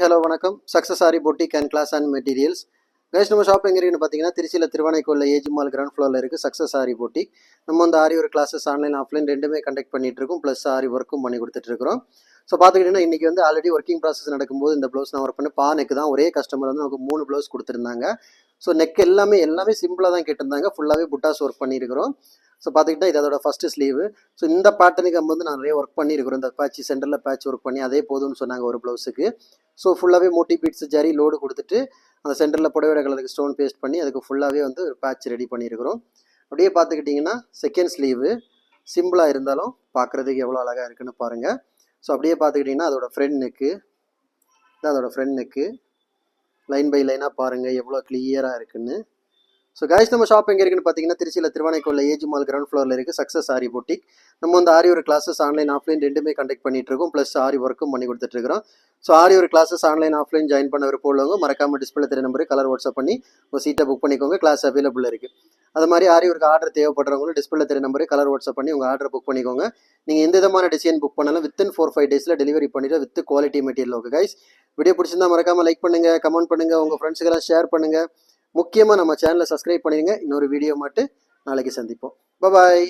Hello வணக்கம். Success Aari boutique and class and materials. Guys, நம்ம shop எங்கே இருக்குன்னு பார்த்தீங்கன்னா திருச்சியில் திருவானைக்கோவில் ஏஜி மால் கிரவுண்ட் ஃப்ளோரில் இருக்குது சக்ஸஸ் ஆரி பொட்டிக். நம்ம வந்து ஆரி ஒரு கிளாஸஸ் ஆன்லைன் ஆஃப்லைன் ரெண்டுமே கண்டக்ட் பண்ணிட்டு இருக்கோம். ப்ளஸ் ஆரி ஒர்க்கும் பண்ணி கொடுத்துட்ருக்கோம். ஸோ பார்த்துக்கிட்டிங்கன்னா இன்றைக்கி வந்து ஆல்ரெடி ஒர்க்கிங் ப்ராசஸ் நடக்கும்போது இந்த ப்ளவுஸ் நான் ஒர்க் பண்ணி நெக்கு தான் ஒரே கஸ்டமர் வந்து நமக்கு 3 ப்ளவுஸ் கொடுத்துருந்தாங்க. ஸோ நெக் எல்லாமே சிம்பிளாக தான் கேட்டிருந்தாங்க. ஃபுல்லாகவே புட்டாஸ் ஒர்க் பண்ணியிருக்கிறோம். ஸோ பார்த்துக்கிட்டா இது அதோட ஃபஸ்ட்டு ஸ்லீவு. ஸோ இந்த பேட்டர்னுக்கு நம்ம வந்து நிறைய ஒர்க் பண்ணியிருக்கிறோம். இந்த பேட்ச் சென்டரில் பேட்ச் ஒர்க் பண்ணி அதே போதும்னு சொன்னாங்க ஒரு ப்ளவுஸுக்கு. ஸோ ஃபுல்லாகவே மோட்டி பீட்ஸ் ஜரி லோடு கொடுத்துட்டு அந்த சென்டரில் புடவை கலருக்கு ஸ்டோன் பேஸ்ட் பண்ணி அதுக்கு ஃபுல்லாகவே வந்து ஒரு பேட்ச் ரெடி பண்ணியிருக்கிறோம். அப்படியே பார்த்துக்கிட்டிங்கன்னா செகண்ட் ஸ்லீவு சிம்பிளாக இருந்தாலும் பார்க்குறதுக்கு எவ்வளோ அழகாக இருக்குன்னு பாருங்கள். ஸோ அப்படியே பார்த்துக்கிட்டிங்கன்னா அதோட ஃப்ரண்ட் நெக்கு தான், அதோட ஃப்ரண்ட் நெக்கு லைன் பை லைனாக பாருங்கள் எவ்வளோ கிளியராக இருக்குன்னு. ஸோ கைஸ், நம்ம ஷாப் எங்கே இருக்குன்னு பார்த்தீங்கன்னா திருச்சியில் திருவானைக்கோவில் ஏஜி மால் கிரவுண்ட் ஃப்ளோரில் இருக்குது சக்ஸஸ் ஆரி பொட்டிக். நம்ம வந்து ஆரி ஒரு கிளாஸஸ் ஆன்லைன் ஆஃப்லைன் ரெண்டுமே கண்டக்ட் பண்ணிட்டு இருக்கோம். ப்ளஸ் ஆரி ஒர்க்கும் பண்ணி கொடுத்துட்ருக்கோம். ஸோ ஆரி ஒரு கிளாஸஸ் ஆன்லைன் ஆஃப்லைன் ஜாயின் பண்ண விருப்பம் மறக்காமல் டிஸ்பிளே தெரிய நம்பருக்கு கலர் வாட்ஸ்அப் பண்ணி உங்கள் சீட்டை புக் பண்ணிக்கோங்க. கிளாஸ் அவைலபிள் இருக்குது. அது மாதிரி ஆரி ஒரு ஆர்டர் தேவைப்படுறவங்களும் டிஸ்பிளே தெரிய நம்பருக்கு கலர் வாட்ஸ்அப் பண்ணி உங்கள் ஆர்டர் புக் பண்ணிக்கோங்க. நீங்கள் எந்த விதமான டிசைன் புக் பண்ணாலும் வித்தின் 4-5 டேஸில் டெலிவரி பண்ணிவிட்டு with quality material. Okay guys, video பிடிச்சிருந்தா மறக்காமல் லைக் பண்ணுங்கள், கமெண்ட் பண்ணுங்கள், உங்கள் ஃப்ரெண்ட்ஸுக்கெல்லாம் ஷேர் பண்ணுங்கள். முக்கியமாக நம்ம சேனலை சப்ஸ்கிரைப் பண்ணிடுங்க. இன்னொரு வீடியோ மட்டும் நாளைக்கு சந்திப்போம். பாய்.